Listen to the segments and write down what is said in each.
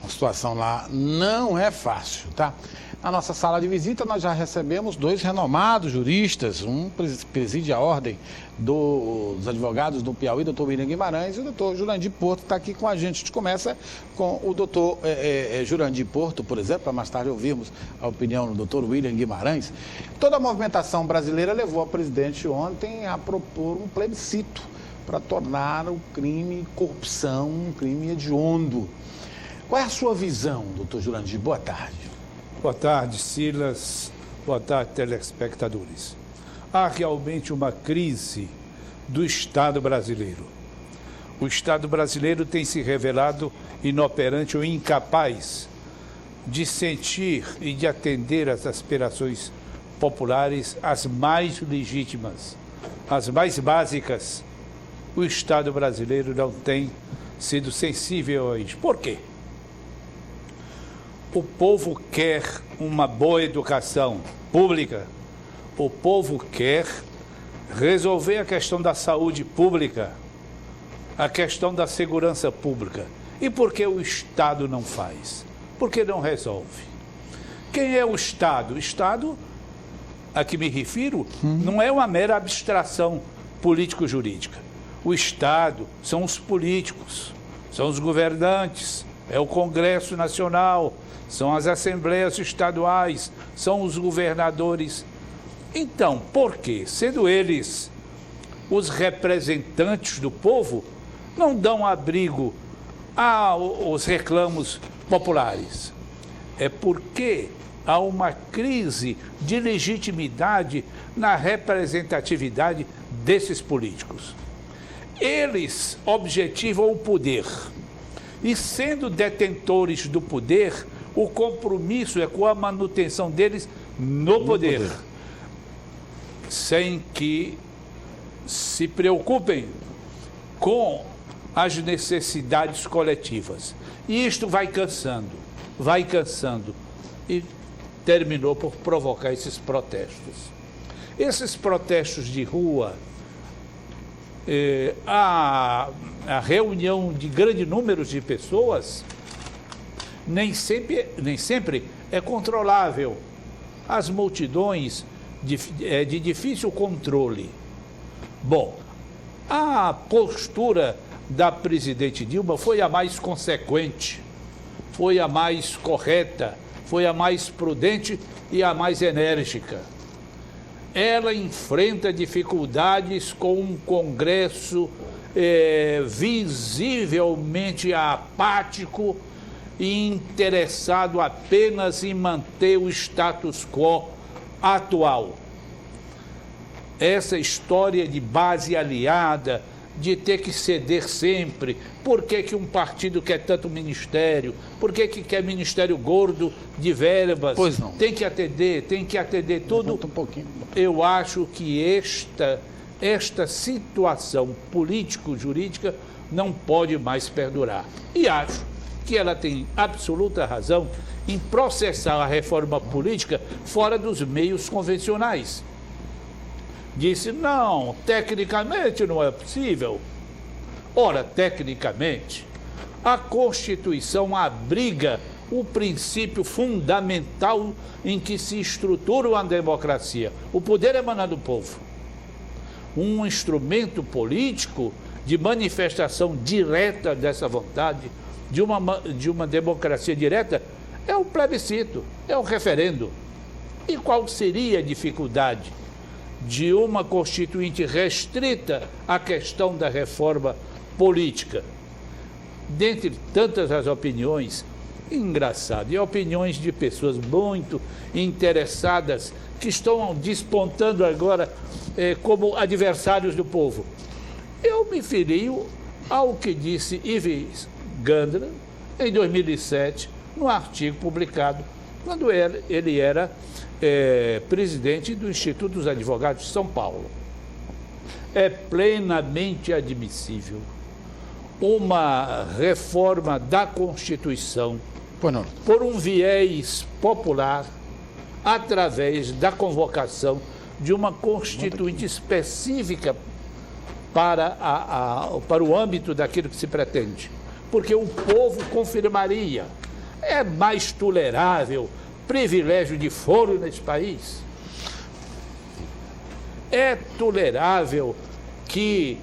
A situação lá não é fácil, tá? Na nossa sala de visita, nós já recebemos 2 renomados juristas. Um preside a ordem dos advogados do Piauí, doutor William Guimarães, e o doutor Jurandir Porto está aqui com a gente. A gente começa com o doutor Jurandir Porto, por exemplo, para mais tarde ouvirmos a opinião do doutor William Guimarães. Toda a movimentação brasileira levou a presidente ontem a propor um plebiscito para tornar o crime corrupção um crime hediondo. Qual é a sua visão, doutor Jurandir? Boa tarde. Boa tarde, Silas. Boa tarde, telespectadores. Há realmente uma crise do Estado brasileiro. O Estado brasileiro tem se revelado inoperante ou incapaz de sentir e de atender às aspirações populares, as mais legítimas, as mais básicas. O Estado brasileiro não tem sido sensível a isso. Por quê? O povo quer uma boa educação pública, o povo quer resolver a questão da saúde pública, a questão da segurança pública. E por que o Estado não faz? Por que não resolve? Quem é o Estado? O Estado, a que me refiro, não é uma mera abstração político-jurídica. O Estado são os políticos, são os governantes, é o Congresso Nacional, são as assembleias estaduais, são os governadores. Então, por quê? Sendo eles os representantes do povo, não dão abrigo aos reclamos populares? É porque há uma crise de legitimidade na representatividade desses políticos. Eles objetivam o poder. E sendo detentores do poder, o compromisso é com a manutenção deles no poder, sem que se preocupem com as necessidades coletivas. E isto vai cansando e terminou por provocar esses protestos. Esses protestos de rua, a reunião de grande número de pessoas, nem sempre é controlável. As multidões de difícil controle. Bom, a postura da presidente Dilma foi a mais consequente, foi a mais correta, foi a mais prudente e a mais enérgica. Ela enfrenta dificuldades com um Congresso visivelmente apático e interessado apenas em manter o status quo atual. Essa história de base aliada, de ter que ceder sempre. Por que um partido quer tanto ministério? Por que quer ministério gordo de verbas? Pois não. Tem que atender tudo. Um pouquinho. Eu acho que esta situação político-jurídica não pode mais perdurar. E acho que ela tem absoluta razão em processar a reforma política fora dos meios convencionais. Disse, não, tecnicamente não é possível. Ora, tecnicamente, a Constituição abriga o princípio fundamental em que se estrutura uma democracia. O poder emana do povo. Um instrumento político de manifestação direta dessa vontade, de uma democracia direta, é o plebiscito, é o referendo. E qual seria a dificuldade de uma constituinte restrita à questão da reforma política? Dentre tantas as opiniões, engraçado, e opiniões de pessoas muito interessadas que estão despontando agora como adversários do povo. Eu me filio ao que disse Ives Gandra em 2007, no artigo publicado quando ele era presidente do Instituto dos Advogados de São Paulo. É plenamente admissível uma reforma da Constituição por um viés popular através da convocação de uma constituinte específica para o âmbito daquilo que se pretende. Porque o povo confirmaria É mais tolerável privilégio de foro nesse país? É tolerável que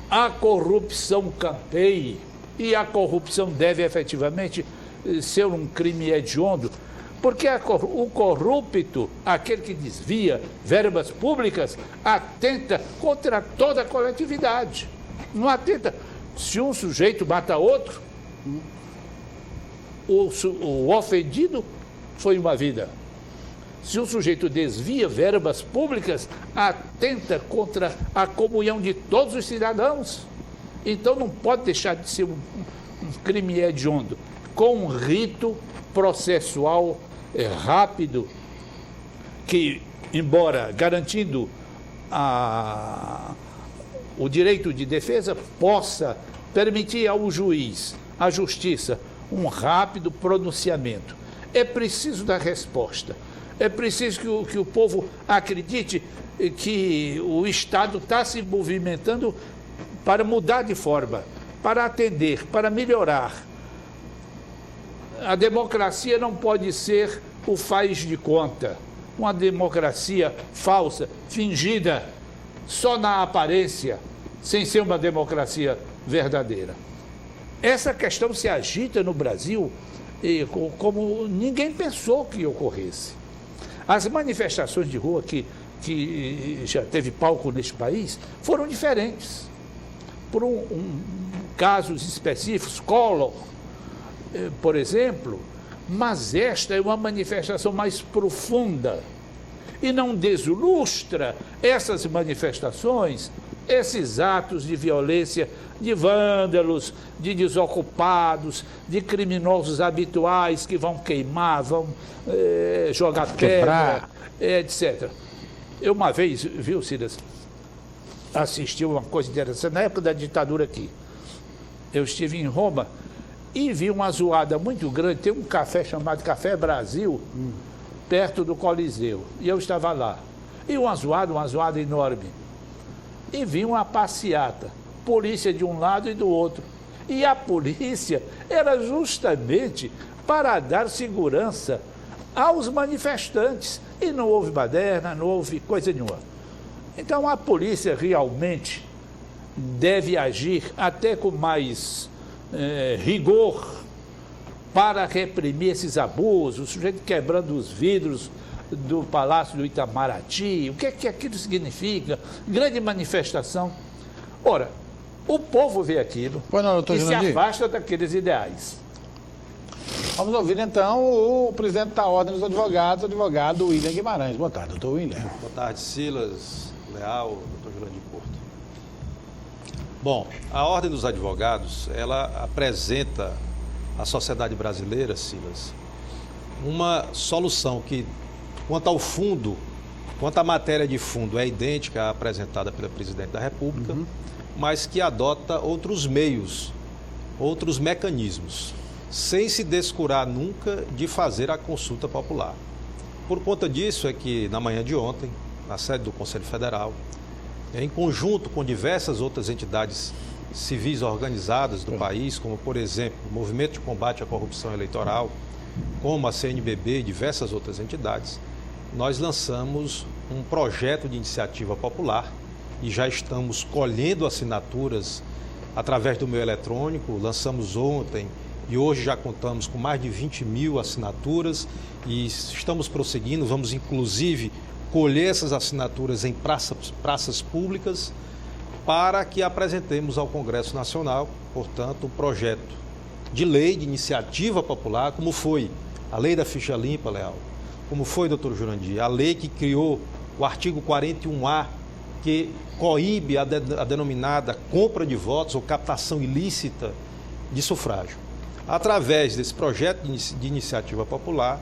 a corrupção campeie, e a corrupção deve efetivamente ser um crime hediondo, porque o corrupto, aquele que desvia verbas públicas, atenta contra toda a coletividade. Não atenta. Se um sujeito mata outro, o ofendido foi uma vida. Se um sujeito desvia verbas públicas, atenta contra a comunhão de todos os cidadãos. Então não pode deixar de ser um crime hediondo, com um rito processual rápido, que, embora garantindo o direito de defesa, possa permitir ao juiz, à justiça, um rápido pronunciamento. É preciso dar resposta. É preciso que o povo acredite que o Estado está se movimentando para mudar de forma, para atender, para melhorar. A democracia não pode ser o faz de conta. Uma democracia falsa, fingida, só na aparência, sem ser uma democracia verdadeira. Essa questão se agita no Brasil como ninguém pensou que ocorresse. As manifestações de rua que já teve palco neste país foram diferentes. Por casos específicos, Collor, por exemplo, mas esta é uma manifestação mais profunda e não deslustra essas manifestações, esses atos de violência de vândalos, de desocupados, de criminosos habituais que vão queimar, vão jogar pedra, etc. Eu uma vez, viu, Silas, assisti uma coisa interessante, na época da ditadura aqui. Eu estive em Roma e vi uma zoada muito grande. Tem um café chamado Café Brasil, perto do Coliseu. E eu estava lá. E uma zoada enorme. E vi uma passeata. Polícia de um lado e do outro. E a polícia era justamente para dar segurança aos manifestantes. E não houve baderna, não houve coisa nenhuma. Então a polícia realmente deve agir até com mais rigor para reprimir esses abusos, o sujeito quebrando os vidros do Palácio do Itamaraty. O que é que aquilo significa? Grande manifestação. Ora, o povo vê aquilo e se afasta daqueles ideais. Vamos ouvir então o presidente da Ordem dos Advogados, o advogado William Guimarães. Boa tarde, doutor William. Boa tarde, Silas, Leal, doutor Jurandir Porto. Bom, a Ordem dos Advogados, ela apresenta à sociedade brasileira, Silas, uma solução que, quanto ao fundo, quanto à matéria de fundo, é idêntica à apresentada pela Presidente da República, mas que adota outros meios, outros mecanismos, sem se descurar nunca de fazer a consulta popular. Por conta disso é que, na manhã de ontem, na sede do Conselho Federal, em conjunto com diversas outras entidades civis organizadas do país, como, por exemplo, o Movimento de Combate à Corrupção Eleitoral, como a CNBB e diversas outras entidades, nós lançamos um projeto de iniciativa popular e já estamos colhendo assinaturas através do meio eletrônico. Lançamos ontem e hoje já contamos com mais de 20 mil assinaturas e estamos prosseguindo. Vamos, inclusive, colher essas assinaturas em praças públicas para que apresentemos ao Congresso Nacional, portanto, um projeto de lei de iniciativa popular, como foi a Lei da Ficha Limpa, Leal, como foi, doutor Jurandir, a lei que criou o artigo 41A, que coíbe a denominada compra de votos ou captação ilícita de sufrágio. Através desse projeto de iniciativa popular,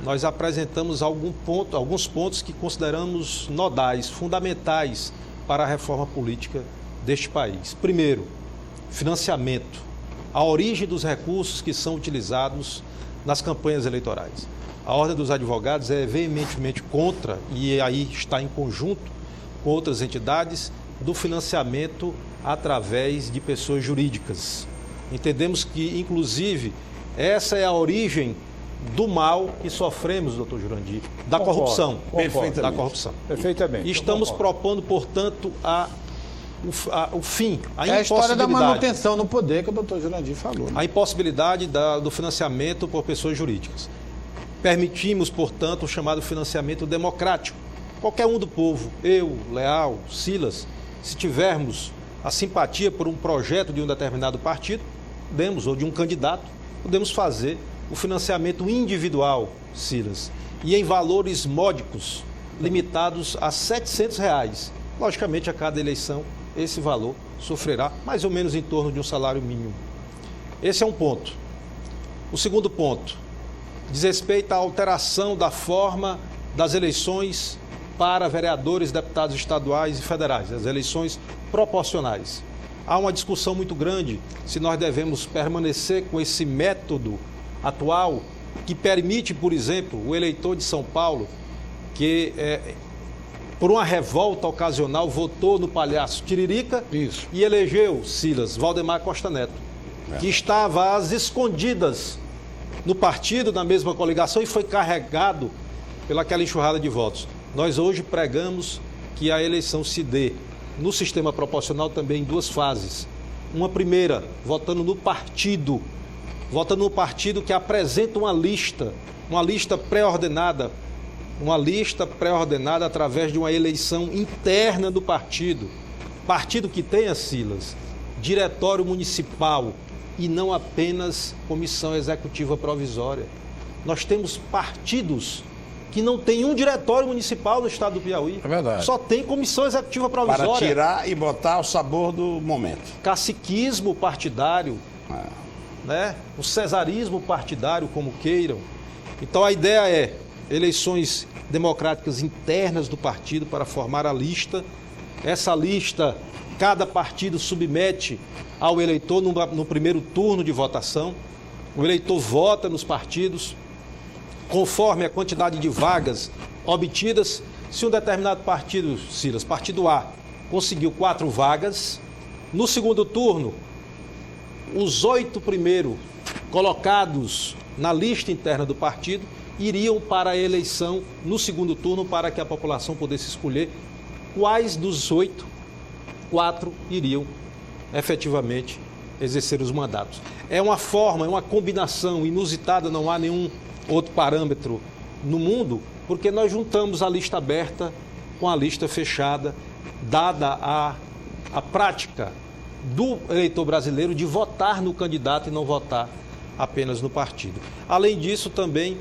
nós apresentamos alguns pontos que consideramos nodais, fundamentais para a reforma política deste país. Primeiro, financiamento, a origem dos recursos que são utilizados nas campanhas eleitorais. A Ordem dos Advogados é veementemente contra, e aí está em conjunto com outras entidades, do financiamento através de pessoas jurídicas. Entendemos que, inclusive, Essa é a origem do mal que sofremos, doutor Jurandir, da corrupção. Perfeitamente. Da corrupção. Perfeitamente. E estamos propondo, portanto, o fim, a É a história da impossibilidade. manutenção no poder que o doutor Jurandir falou. Né? A impossibilidade do financiamento por pessoas jurídicas. Permitimos, portanto, o chamado financiamento democrático. Qualquer um do povo, eu, Leal, Silas, se tivermos a simpatia por um projeto de um determinado partido, ou de um candidato, podemos fazer o financiamento individual, Silas, e em valores módicos, limitados a R$ 700. Logicamente, a cada eleição, esse valor sofrerá mais ou menos em torno de um salário mínimo. Esse é um ponto. O segundo ponto diz respeito à alteração da forma das eleições para vereadores, deputados estaduais e federais, as eleições proporcionais. Há uma discussão muito grande se nós devemos permanecer com esse método atual que permite, por exemplo, o eleitor de São Paulo, que por uma revolta ocasional votou no palhaço Tiririca e elegeu, Silas, Valdemar Costa Neto, que estava às escondidas no partido, na mesma coligação, e foi carregado pelaquela enxurrada de votos. Nós hoje pregamos que a eleição se dê no sistema proporcional também em duas fases. Uma primeira, votando no partido que apresenta uma lista pré-ordenada através de uma eleição interna do partido. Partido que tenha, Silas, diretório municipal e não apenas comissão executiva provisória. Nós temos partidos que não tem um diretório municipal no estado do Piauí. É verdade. Só tem comissão executiva provisória. Para tirar e botar o sabor do momento. Caciquismo partidário, né? O cesarismo partidário, como queiram. Então a ideia é eleições democráticas internas do partido para formar a lista. Essa lista, cada partido submete ao eleitor no primeiro turno de votação. O eleitor vota nos partidos conforme a quantidade de vagas obtidas. Se um determinado partido, Silas, partido A, conseguiu 4 vagas, no segundo turno, os 8 primeiros colocados na lista interna do partido iriam para a eleição no segundo turno para que a população pudesse escolher quais dos 8, 4 iriam efetivamente exercer os mandatos. É uma forma, é uma combinação inusitada, não há nenhum outro parâmetro no mundo, porque nós juntamos a lista aberta com a lista fechada, dada a prática do eleitor brasileiro de votar no candidato e não votar apenas no partido. Além disso, também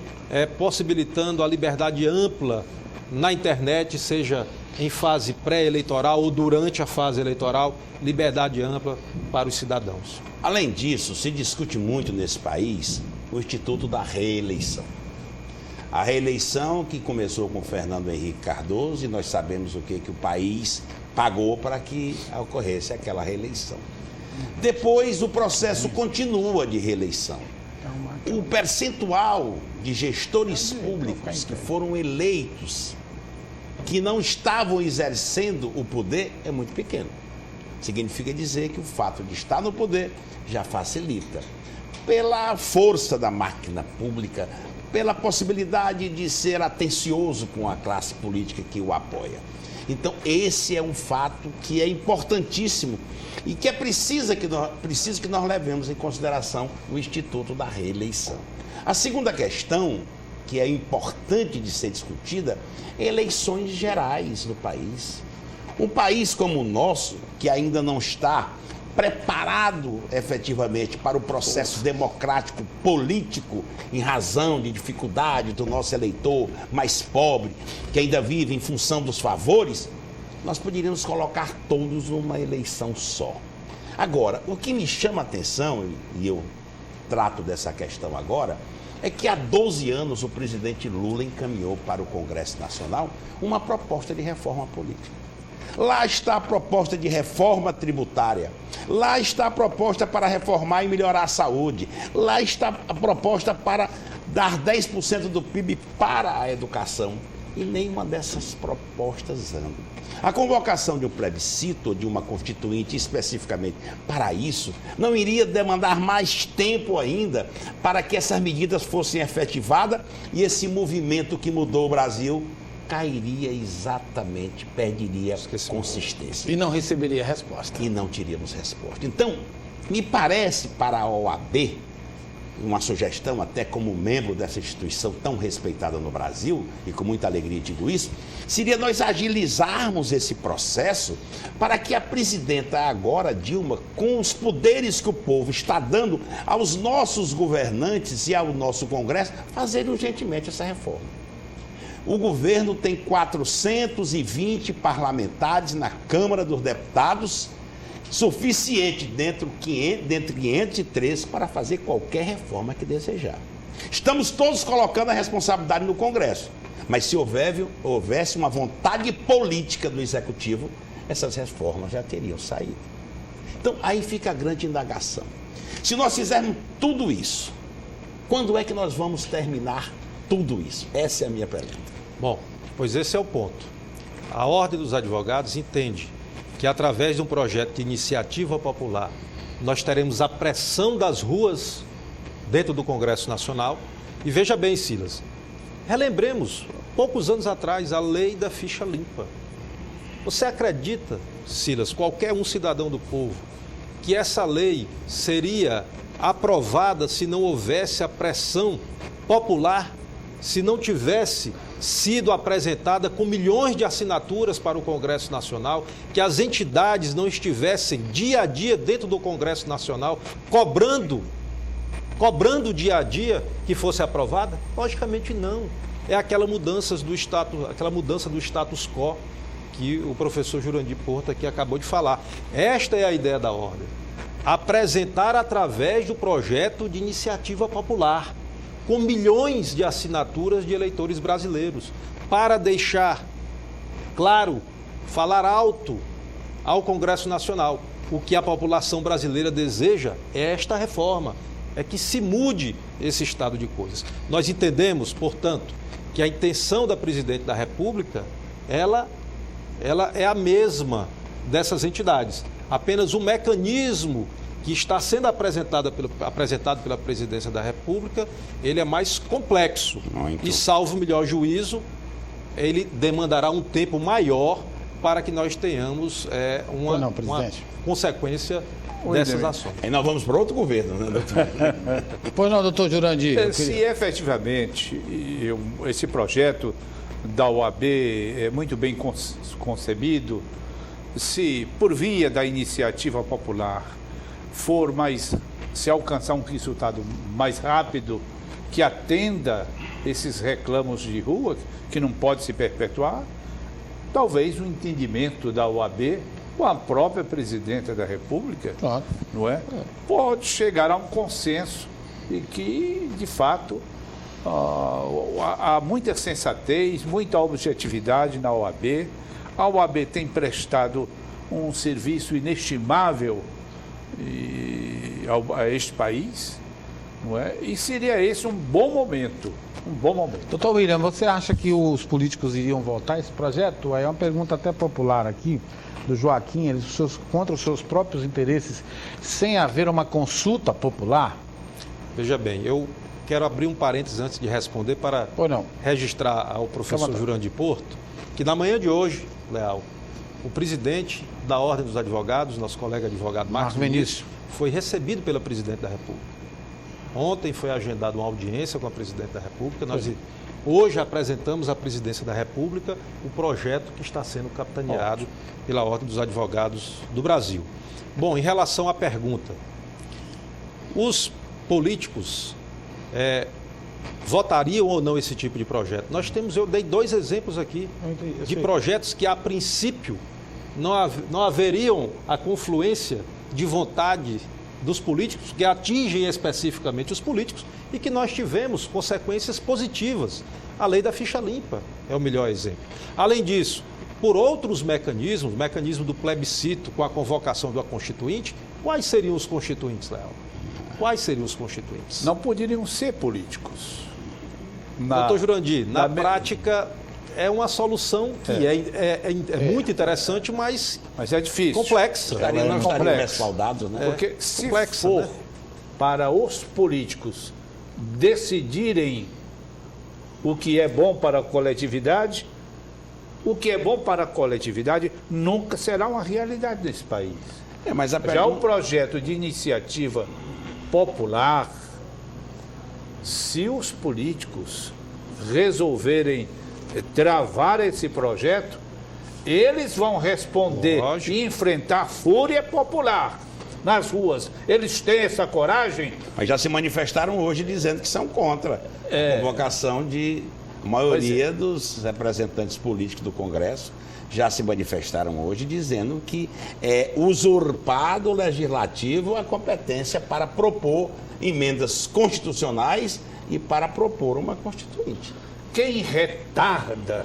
possibilitando a liberdade ampla na internet, seja em fase pré-eleitoral ou durante a fase eleitoral, liberdade ampla para os cidadãos. Além disso, se discute muito nesse país o Instituto da Reeleição. A reeleição que começou com Fernando Henrique Cardoso, e nós sabemos o que o país pagou para que ocorresse aquela reeleição. Depois o processo continua de reeleição. O percentual de gestores públicos que foram eleitos, que não estavam exercendo o poder, é muito pequeno. Significa dizer que o fato de estar no poder já facilita. Pela força da máquina pública, pela possibilidade de ser atencioso com a classe política que o apoia. Então, esse é um fato que é importantíssimo e que é preciso que nós levemos em consideração o Instituto da Reeleição. A segunda questão, que é importante de ser discutida, é eleições gerais no país. Um país como o nosso, que ainda não está preparado efetivamente para o processo democrático político, em razão de dificuldade do nosso eleitor mais pobre, que ainda vive em função dos favores, nós poderíamos colocar todos numa eleição só. Agora, o que me chama a atenção, e eu trato dessa questão agora, é que há 12 anos o presidente Lula encaminhou para o Congresso Nacional uma proposta de reforma política. Lá está a proposta de reforma tributária. Lá está a proposta para reformar e melhorar a saúde. Lá está a proposta para dar 10% do PIB para a educação. E nenhuma dessas propostas anda. A convocação de um plebiscito ou de uma constituinte especificamente para isso não iria demandar mais tempo ainda para que essas medidas fossem efetivadas e esse movimento que mudou o Brasil cairia exatamente, perderia consistência. E não receberia resposta. E não teríamos resposta. Então, me parece para a OAB, uma sugestão até como membro dessa instituição tão respeitada no Brasil, e com muita alegria digo isso, seria nós agilizarmos esse processo para que a presidenta agora, Dilma, com os poderes que o povo está dando aos nossos governantes e ao nosso Congresso, fazer urgentemente essa reforma. O governo tem 420 parlamentares na Câmara dos Deputados, suficiente dentro de 513 para fazer qualquer reforma que desejar. Estamos todos colocando a responsabilidade no Congresso, mas se houvesse uma vontade política do Executivo, essas reformas já teriam saído. Então, aí fica a grande indagação. Se nós fizermos tudo isso, quando é que nós vamos terminar tudo isso? Essa é a minha pergunta. Bom, pois esse é o ponto. A Ordem dos Advogados entende que através de um projeto de iniciativa popular, nós teremos a pressão das ruas dentro do Congresso Nacional. E veja bem, Silas, relembremos, poucos anos atrás, a lei da ficha limpa. Você acredita, Silas, qualquer um cidadão do povo, que essa lei seria aprovada se não houvesse a pressão popular, se não tivesse sido apresentada com milhões de assinaturas para o Congresso Nacional, que as entidades não estivessem dia a dia dentro do Congresso Nacional, cobrando dia a dia que fosse aprovada? Logicamente não. É aquela mudança do status quo que o professor Jurandir Porto aqui acabou de falar. Esta é a ideia da ordem. Apresentar através do projeto de iniciativa popular, com milhões de assinaturas de eleitores brasileiros, para deixar claro, falar alto ao Congresso Nacional. O que a população brasileira deseja é esta reforma, é que se mude esse estado de coisas. Nós entendemos, portanto, que a intenção da Presidente da República, ela é a mesma dessas entidades. Apenas o mecanismo que está sendo apresentado pela Presidência da República, ele é mais complexo. Muito. E, salvo o melhor juízo, ele demandará um tempo maior para que nós tenhamos uma consequência dessas ações. Aí nós vamos para outro governo, né, doutor? Pois não, doutor Jurandir. Se efetivamente esse projeto da OAB é muito bem concebido, se por via da iniciativa popular se alcançar um resultado mais rápido, que atenda esses reclamos de rua, que não pode se perpetuar, talvez o entendimento da OAB com a própria Presidenta da República, Claro. não é? Pode chegar a um consenso e que, de fato, há muita sensatez, muita objetividade na OAB. A OAB tem prestado um serviço inestimável a este país, não é? E seria esse um bom momento. Doutor William, você acha que os políticos iriam votar esse projeto? Aí é uma pergunta até popular aqui, do Joaquim, contra os seus próprios interesses, sem haver uma consulta popular? Veja bem, eu quero abrir um parênteses antes de responder para registrar ao professor Jurandir Porto, que na manhã de hoje, Leal, o presidente da Ordem dos Advogados, nosso colega advogado Marcos Vinícius, foi recebido pela Presidente da República. Ontem foi agendada uma audiência com a Presidente da República. Nós hoje apresentamos à Presidência da República o projeto que está sendo capitaneado pela Ordem dos Advogados do Brasil. Bom, em relação à pergunta, os políticos votariam ou não esse tipo de projeto? Eu dei 2 exemplos aqui de projetos que, a princípio, não haveriam a confluência de vontade dos políticos, que atingem especificamente os políticos, e que nós tivemos consequências positivas. A lei da ficha limpa é o melhor exemplo. Além disso, por outros mecanismos, o mecanismo do plebiscito com a convocação da Constituinte, quais seriam os constituintes, Léo? Quais seriam os constituintes? Não poderiam ser políticos. Doutor Jurandir, na prática, é uma solução que é muito interessante, mas é difícil. complexa. Não estariam respaldados, né? Porque se complexa, for né? para os políticos decidirem o que é bom para a coletividade, o que é bom para a coletividade nunca será uma realidade nesse país. Mas a Já o projeto de iniciativa popular, se os políticos resolverem travar esse projeto, eles vão responder Lógico. e enfrentar a fúria popular nas ruas. Eles têm essa coragem? Mas já se manifestaram hoje dizendo que são contra a convocação de a maioria dos representantes políticos do Congresso. Já se manifestaram hoje dizendo que é usurpar do Legislativo a competência para propor emendas constitucionais e para propor uma Constituinte. Quem retarda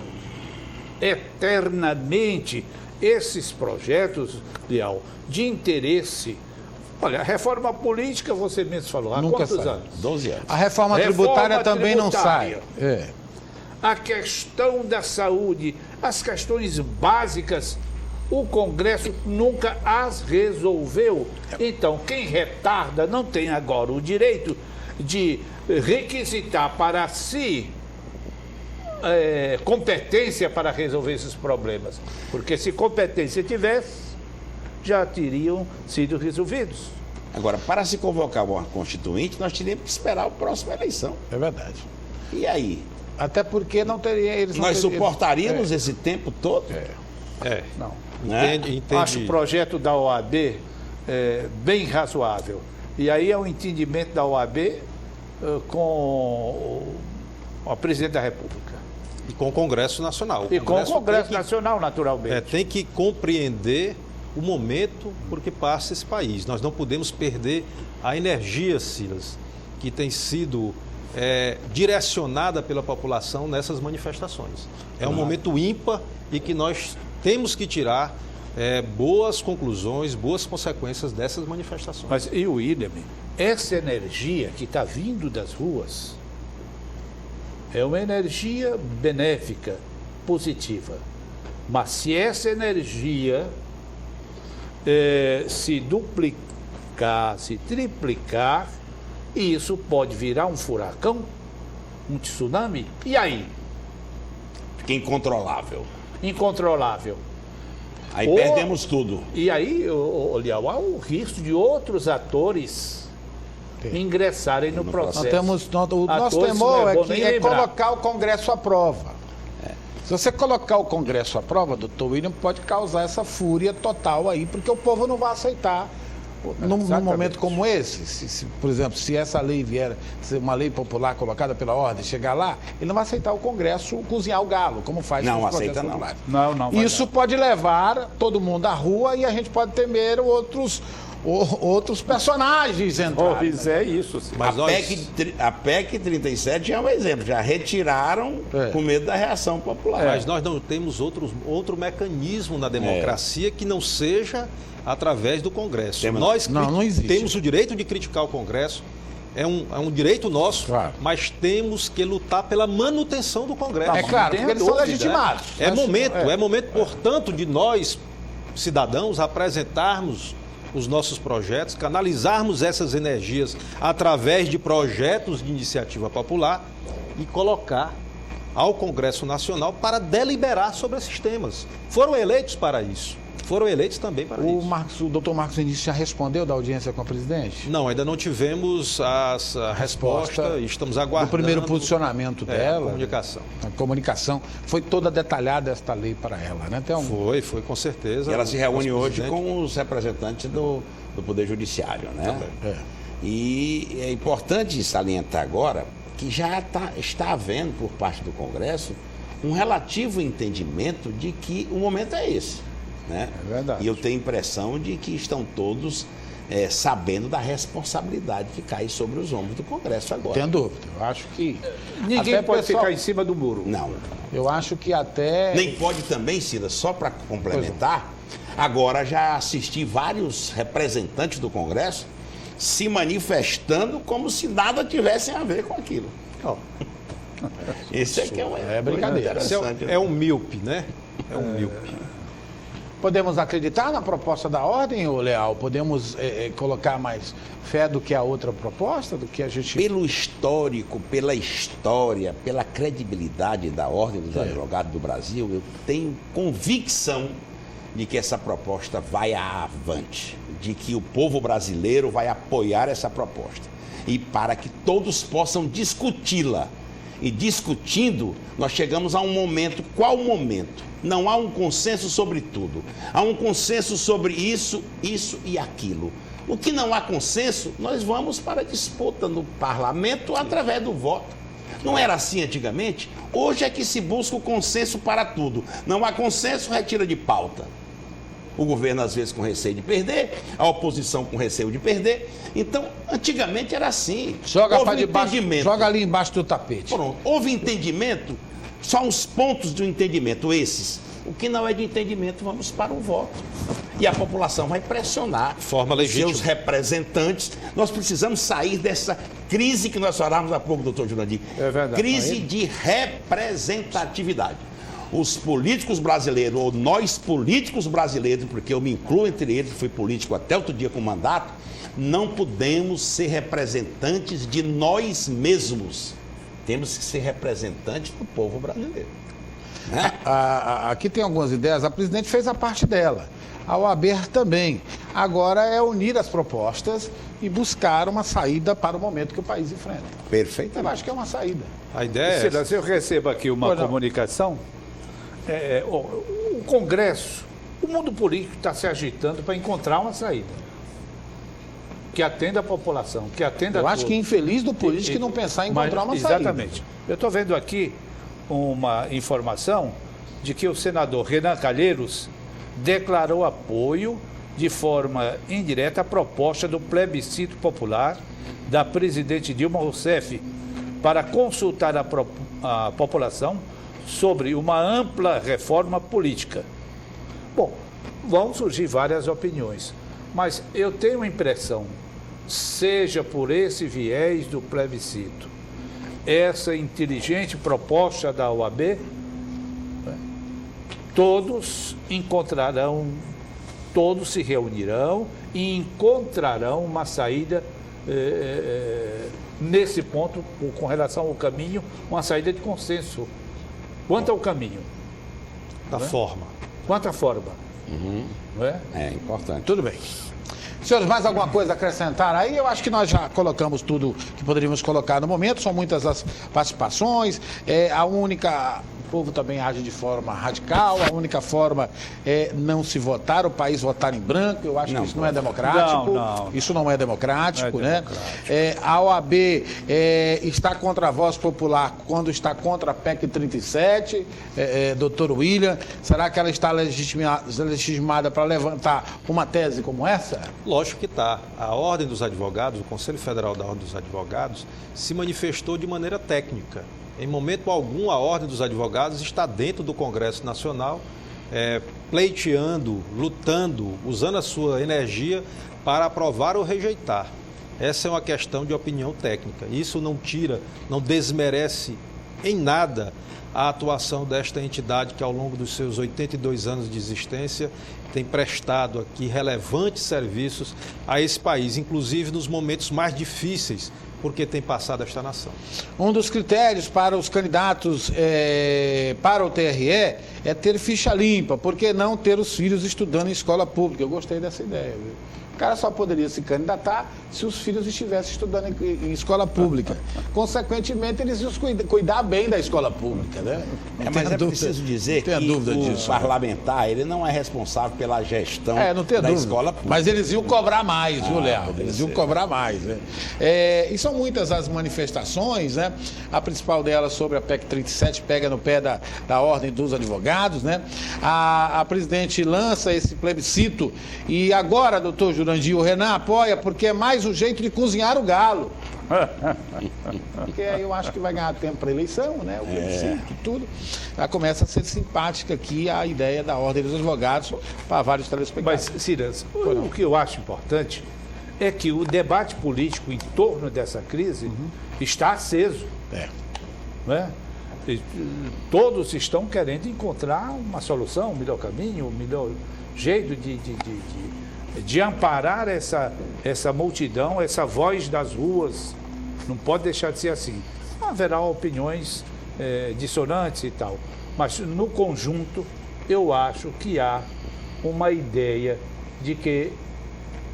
eternamente esses projetos, Leal, de interesse... Olha, a reforma política, você mesmo falou, há Nunca quantos sai. anos? 12 anos. A reforma tributária também não sai. tributária. A questão da saúde, as questões básicas, o Congresso nunca as resolveu. Então, quem retarda não tem agora o direito de requisitar para si competência para resolver esses problemas. Porque se competência tivesse, já teriam sido resolvidos. Agora, para se convocar uma Constituinte, nós teríamos que esperar a próxima eleição. É verdade. E aí? Até porque não teria... Eles não Nós teriam- suportaríamos esse tempo todo? Não. Né? Entende? Acho o projeto da OAB bem razoável. E aí é o entendimento da OAB com o presidente da República. E com o Congresso Nacional. E com o Congresso tem que- Nacional, naturalmente. tem que compreender o momento por que passa esse país. Nós não podemos perder a energia, Silas, que tem sido direcionada pela população nessas manifestações. É um momento ímpar e que nós temos que tirar boas conclusões, boas consequências dessas manifestações. Mas, e o William, essa energia que está vindo das ruas é uma energia benéfica, positiva. Mas se essa energia se duplicar, se triplicar, isso pode virar um furacão, um tsunami. E aí? Fica incontrolável. Incontrolável. Aí Ou- perdemos tudo. E aí, Lial, há o risco de outros atores ingressarem no processo. O nosso Atores, temor não é é, bom que nem é lembrar. colocar o Congresso à prova. Se você colocar o Congresso à prova, doutor William, pode causar essa fúria total aí, porque o povo não vai aceitar num momento como esse. Por exemplo, se essa lei vier ser uma lei popular colocada pela ordem, chegar lá, ele não vai aceitar o Congresso cozinhar o galo, como faz Não com os aceita, projetos não. populares. Não vai Isso pode levar todo mundo à rua e a gente pode temer outros personagens entrarem. Pois é isso. Sim. Mas A PEC 37 é um exemplo. Já retiraram com medo da reação popular. Mas nós não temos outro mecanismo na democracia que não seja através do Congresso. Nós não existe. temos o direito de criticar o Congresso, é um direito nosso, Claro. mas temos que lutar pela manutenção do Congresso. É claro, porque eles são legitimados. É momento, portanto, de nós, cidadãos, apresentarmos os nossos projetos, canalizarmos essas energias através de projetos de iniciativa popular e colocar ao Congresso Nacional para deliberar sobre esses temas. Foram eleitos para isso. Foram eleitos também para isso. O doutor Marcos Vinícius já respondeu da audiência com a presidente? Não, ainda não tivemos a resposta, estamos aguardando. O primeiro posicionamento a dela. comunicação. A comunicação. Foi toda detalhada esta lei para ela, né? Foi com certeza. E ela se reúne Nosso hoje presidente. com os representantes do Poder Judiciário, né? É. E é importante salientar agora que já está havendo, por parte do Congresso, um relativo entendimento de que o momento é esse. Né? É verdade. E eu tenho a impressão de que estão todos sabendo da responsabilidade que cai sobre os ombros do Congresso agora. Tem dúvida. Eu acho que. Ninguém até pode pessoal- ficar em cima do muro. Não. Eu acho que até. Nem pode também, Cida, só para complementar, agora já assisti vários representantes do Congresso se manifestando como se nada tivesse a ver com aquilo. Esse aqui é uma brincadeira. É um míope, né? É um míope. Podemos acreditar na proposta da ordem, ô Leal? Podemos colocar mais fé do que a outra proposta, do que a gente... Pelo histórico, pela história, pela credibilidade da Ordem dos Advogados do Brasil, eu tenho convicção de que essa proposta vai avante, de que o povo brasileiro vai apoiar essa proposta. E para que todos possam discuti-la. E discutindo, nós chegamos a um momento. Qual momento? Não há um consenso sobre tudo. Há um consenso sobre isso, isso e aquilo. O que não há consenso, nós vamos para a disputa no parlamento através do voto. Não era assim antigamente? Hoje é que se busca o consenso para tudo. Não há consenso, retira de pauta. O governo, às vezes, com receio de perder, a oposição com receio de perder. Então, antigamente era assim. Joga ali embaixo do tapete. Pronto. Houve entendimento, só uns pontos do entendimento, esses. O que não é de entendimento, vamos para o voto. E a população vai pressionar seus representantes. Nós precisamos sair dessa crise que nós falávamos há pouco, doutor Jurandir. É verdade. Crise de representatividade. Os políticos brasileiros, ou nós políticos brasileiros, porque eu me incluo entre eles, fui político até outro dia com mandato, não podemos ser representantes de nós mesmos. Temos que ser representantes do povo brasileiro. Né? Aqui tem algumas ideias, a presidente fez a parte dela, a OAB também. Agora é unir as propostas e buscar uma saída para o momento que o país enfrenta. Perfeito. Eu acho que é uma saída. A ideia é... Se eu recebo aqui uma comunicação, o Congresso, o mundo político está se agitando para encontrar uma saída que atenda a população, que atenda a todos. Eu acho que infeliz do político que não pensar em encontrar uma saída. Exatamente. Eu estou vendo aqui uma informação de que o senador Renan Calheiros declarou apoio de forma indireta à proposta do plebiscito popular da presidente Dilma Rousseff para consultar a população sobre uma ampla reforma política. Bom, vão surgir várias opiniões, mas eu tenho a impressão, seja por esse viés do plebiscito, essa inteligente proposta da OAB, todos se reunirão e encontrarão uma saída nesse ponto, com relação ao caminho, uma saída de consenso. Quanto ao caminho? Da forma. Quanto à forma? Não é? É importante. Tudo bem. Senhores, mais alguma coisa a acrescentar aí? Eu acho que nós já colocamos tudo que poderíamos colocar no momento. São muitas as participações. O povo também age de forma radical. A única forma é não se votar, o país votar em branco. Eu acho que isso não é democrático. Isso não é democrático, né? A OAB está contra a voz popular quando está contra a PEC 37. Doutor William, será que ela está legitimada para levantar uma tese como essa? Lógico que está. A Ordem dos Advogados, o Conselho Federal da Ordem dos Advogados, se manifestou de maneira técnica. Em momento algum, a Ordem dos Advogados está dentro do Congresso Nacional, pleiteando, lutando, usando a sua energia para aprovar ou rejeitar. Essa é uma questão de opinião técnica. Isso não tira, não desmerece em nada a atuação desta entidade que, ao longo dos seus 82 anos de existência, tem prestado aqui relevantes serviços a esse país, inclusive nos momentos mais difíceis, porque tem passado esta nação. Um dos critérios para os candidatos para o TRE é ter ficha limpa, porque não ter os filhos estudando em escola pública. Eu gostei dessa ideia, viu? O cara só poderia se candidatar se os filhos estivessem estudando em escola pública. Consequentemente, eles iam cuidar bem da escola pública, né? Mas é preciso dizer que o parlamentar, ele não é responsável pela gestão da escola pública. Mas eles iam cobrar mais, viu, Léo? Eles iam cobrar mais, né? E são muitas as manifestações, né? A principal delas sobre a PEC 37 pega no pé da Ordem dos Advogados, né? A presidente lança esse plebiscito e agora, doutor Jurandir, o Renan apoia porque é mais um jeito de cozinhar o galo. Porque aí eu acho que vai ganhar tempo para a eleição, né? O plebiscito e tudo. Já começa a ser simpática aqui a ideia da Ordem dos Advogados para vários telespectadores. Mas, Ciras, o que eu acho importante é que o debate político em torno dessa crise está aceso. né? E todos estão querendo encontrar uma solução, um melhor caminho, um melhor jeito de amparar essa multidão, essa voz das ruas. Não pode deixar de ser assim. Haverá opiniões dissonantes e tal, mas no conjunto eu acho que há uma ideia de que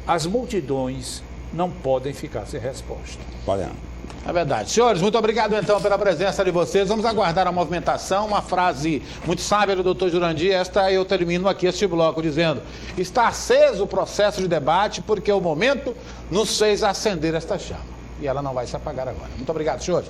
as multidões não podem ficar sem resposta. Olha. É verdade. Senhores, muito obrigado então pela presença de vocês. Vamos aguardar a movimentação. Uma frase muito sábia do doutor Jurandir. Eu termino aqui este bloco dizendo: está aceso o processo de debate porque o momento nos fez acender esta chama. E ela não vai se apagar agora. Muito obrigado, senhores.